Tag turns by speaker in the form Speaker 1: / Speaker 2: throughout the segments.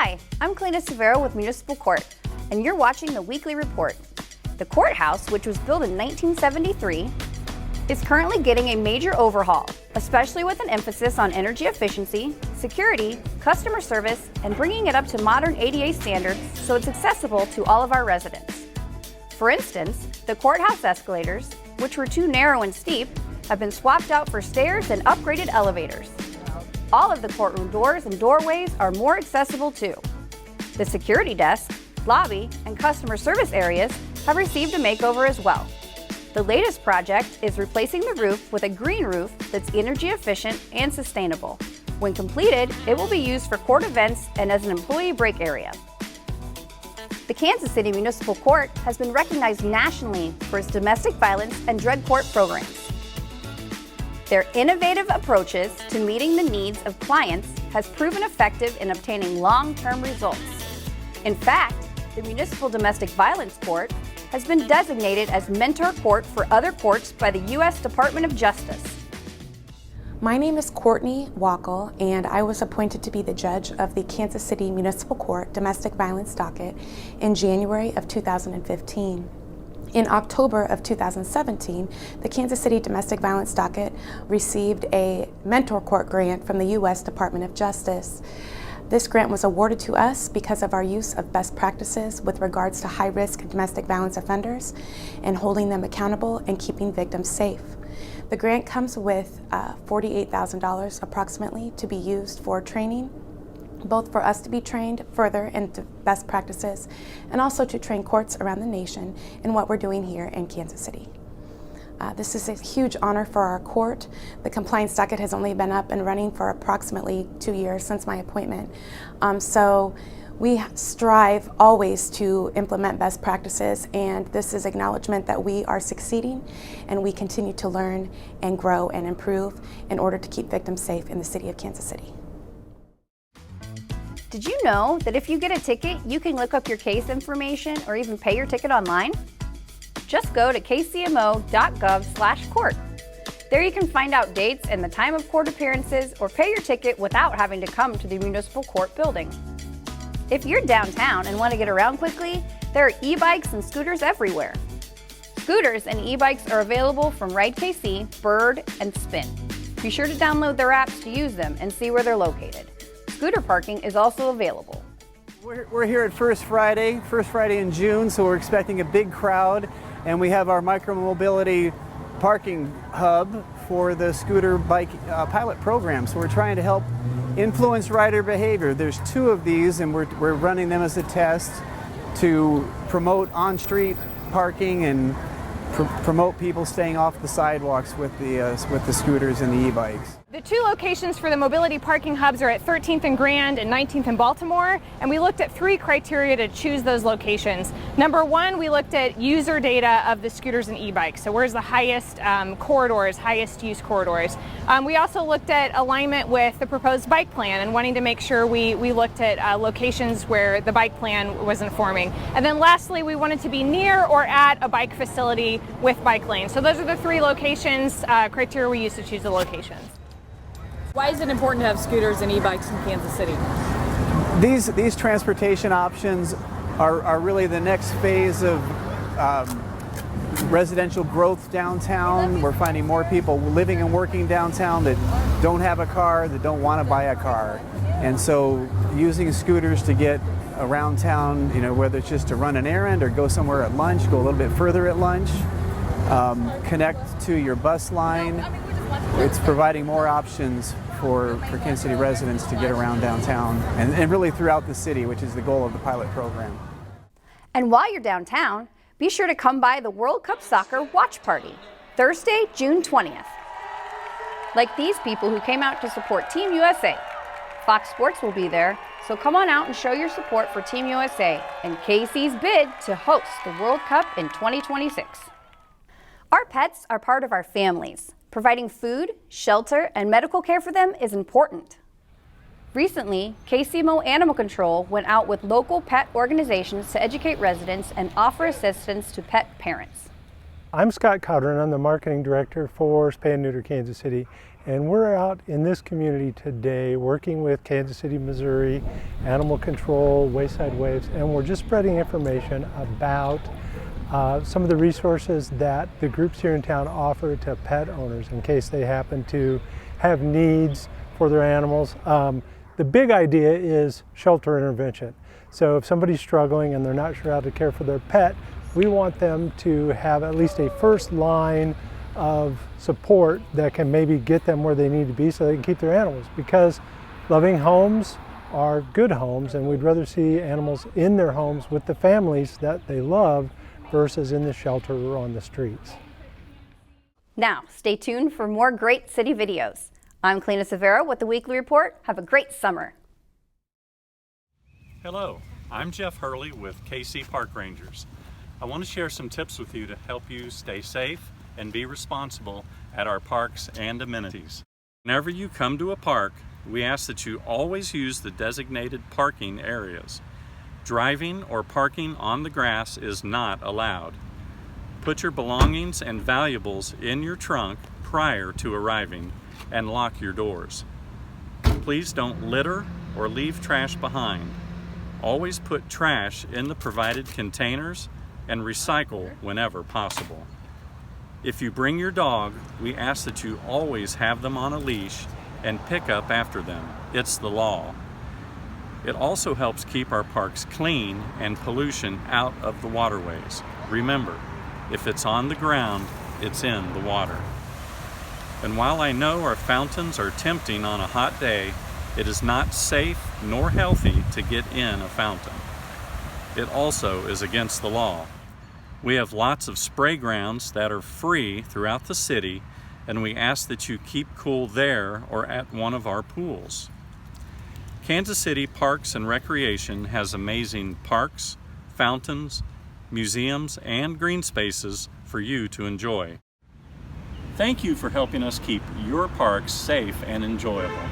Speaker 1: Hi, I'm Clena Severo with Municipal Court, and you're watching the Weekly Report. The courthouse, which was built in 1973, is currently getting a major overhaul, especially with an emphasis on energy efficiency, security, customer service, and bringing it up to modern ADA standards so it's accessible to all of our residents. For instance, the courthouse escalators, which were too narrow and steep, have been swapped out for stairs and upgraded elevators. All of the courtroom doors and doorways are more accessible too. The security desk, lobby, and customer service areas have received a makeover as well. The latest project is replacing the roof with a green roof that's energy efficient and sustainable. When completed, it will be used for court events and as an employee break area. The Kansas City Municipal Court has been recognized nationally for its domestic violence and drug court programs. Their innovative approaches to meeting the needs of clients has proven effective in obtaining long-term results. In fact, the Municipal Domestic Violence Court has been designated as mentor court for other courts by the U.S. Department of Justice.
Speaker 2: My name is Courtney Wackel, and I was appointed to be the judge of the Kansas City Municipal Court Domestic Violence Docket in January of 2015. In October of 2017, the Kansas City Domestic Violence Docket received a mentor court grant from the U.S. Department of Justice. This grant was awarded to us because of our use of best practices with regards to high-risk domestic violence offenders and holding them accountable and keeping victims safe. The grant comes with $48,000 approximately to be used for training, both for us to be trained further into best practices and also to train courts around the nation in what we're doing here in Kansas City. This is a huge honor for our court. The compliance docket has only been up and running for approximately 2 years since my appointment. So we strive always to implement best practices, and this is acknowledgement that we are succeeding and we continue to learn and grow and improve in order to keep victims safe in the city of Kansas City.
Speaker 1: Did you know that if you get a ticket, you can look up your case information or even pay your ticket online? Just go to kcmo.gov/court. There you can find out dates and the time of court appearances or pay your ticket without having to come to the municipal court building. If you're downtown and want to get around quickly, there are e-bikes and scooters everywhere. Scooters and e-bikes are available from Ride KC, Bird, and Spin. Be sure to download their apps to use them and see where they're located. Scooter parking is also available.
Speaker 3: We're here at First Friday in June, so we're expecting a big crowd, and we have our micromobility parking hub for the scooter bike pilot program. So we're trying to help influence rider behavior. There's 2 of these, and we're running them as a test to promote on-street parking and promote people staying off the sidewalks with the scooters and the e-bikes.
Speaker 4: The 2 locations for the mobility parking hubs are at 13th and Grand and 19th and Baltimore, and we looked at 3 criteria to choose those locations. Number 1, we looked at user data of the scooters and e-bikes, so where's the highest corridors, highest use corridors. We also looked at alignment with the proposed bike plan and wanting to make sure we looked at locations where the bike plan was informing. And then lastly, we wanted to be near or at a bike facility with bike lanes. So those are the 3 locations, criteria we used to choose the locations.
Speaker 5: Why is it important to have scooters and e-bikes in Kansas City?
Speaker 3: These transportation options are really the next phase of residential growth downtown. We're finding more people living and working downtown that don't have a car, that don't want to buy a car. And so using scooters to get around town, whether it's just to run an errand or go somewhere at lunch, go a little bit further at lunch, connect to your bus line. It's providing more options for Kansas City residents to get around downtown and really throughout the city, which is the goal of the pilot program.
Speaker 1: And while you're downtown, be sure to come by the World Cup Soccer Watch Party, Thursday, June 20th. Like these people who came out to support Team USA. Fox Sports will be there, so come on out and show your support for Team USA and KC's bid to host the World Cup in 2026. Our pets are part of our families. Providing food, shelter, and medical care for them is important. Recently, KCMO Animal Control went out with local pet organizations to educate residents and offer assistance to pet parents.
Speaker 6: I'm Scott Cotter, and I'm the marketing director for Spay and Neuter Kansas City, and we're out in this community today working with Kansas City, Missouri, Animal Control, Wayside Waves, and we're just spreading information about some of the resources that the groups here in town offer to pet owners in case they happen to have needs for their animals. The big idea is shelter intervention. So if somebody's struggling and they're not sure how to care for their pet, we want them to have at least a first line of support that can maybe get them where they need to be so they can keep their animals, because loving homes are good homes, and we'd rather see animals in their homes with the families that they love versus in the shelter or on the streets.
Speaker 1: Now, stay tuned for more great city videos. I'm Clena Severo with the Weekly Report. Have a great summer.
Speaker 7: Hello, I'm Jeff Hurley with KC Park Rangers. I want to share some tips with you to help you stay safe and be responsible at our parks and amenities. Whenever you come to a park, we ask that you always use the designated parking areas. Driving or parking on the grass is not allowed. Put your belongings and valuables in your trunk prior to arriving and lock your doors. Please don't litter or leave trash behind. Always put trash in the provided containers and recycle whenever possible. If you bring your dog, we ask that you always have them on a leash and pick up after them. It's the law. It also helps keep our parks clean and pollution out of the waterways. Remember, if it's on the ground, it's in the water. And while I know our fountains are tempting on a hot day, it is not safe nor healthy to get in a fountain. It also is against the law. We have lots of spray grounds that are free throughout the city, and we ask that you keep cool there or at one of our pools. Kansas City Parks and Recreation has amazing parks, fountains, museums, and green spaces for you to enjoy. Thank you for helping us keep your parks safe and enjoyable.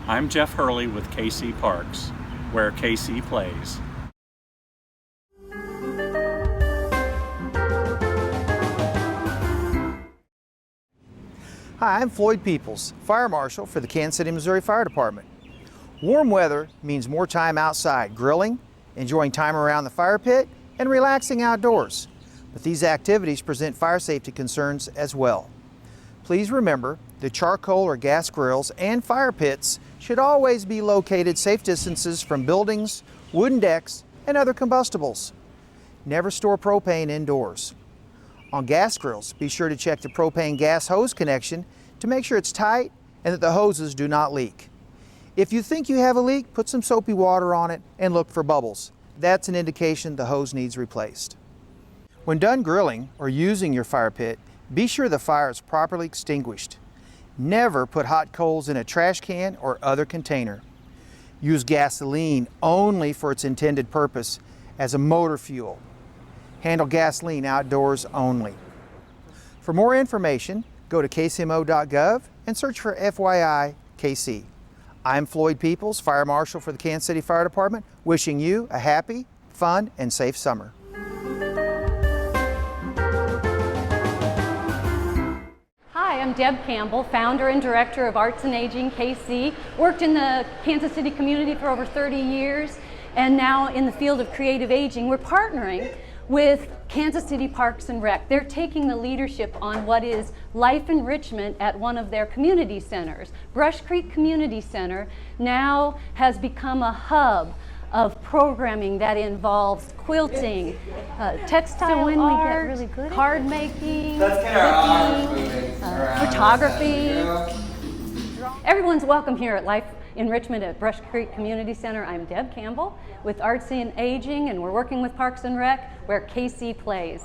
Speaker 7: I'm Jeff Hurley with KC Parks, where KC plays.
Speaker 8: Hi, I'm Floyd Peoples, Fire Marshal for the Kansas City, Missouri Fire Department. Warm weather means more time outside grilling, enjoying time around the fire pit, and relaxing outdoors. But these activities present fire safety concerns as well. Please remember that charcoal or gas grills and fire pits should always be located safe distances from buildings, wooden decks, and other combustibles. Never store propane indoors. On gas grills, be sure to check the propane gas hose connection to make sure it's tight and that the hoses do not leak. If you think you have a leak, put some soapy water on it and look for bubbles. That's an indication the hose needs replaced. When done grilling or using your fire pit, be sure the fire is properly extinguished. Never put hot coals in a trash can or other container. Use gasoline only for its intended purpose as a motor fuel. Handle gasoline outdoors only. For more information, go to kcmo.gov and search for FYI KC. I'm Floyd Peoples, Fire Marshal for the Kansas City Fire Department, wishing you a happy, fun, and safe summer.
Speaker 9: Hi, I'm Deb Campbell, founder and director of Arts and Aging KC. Worked in the Kansas City community for over 30 years, and now in the field of creative aging. We're partnering with Kansas City Parks and Rec. They're taking the leadership on what is life enrichment at one of their community centers. Brush Creek Community Center now has become a hub of programming that involves quilting, textile art, card making, cooking, photography. Everyone's welcome here at Life Enrichment at Brush Creek Community Center. I'm Deb Campbell with Arts and Aging, and we're working with Parks and Rec, where KC plays.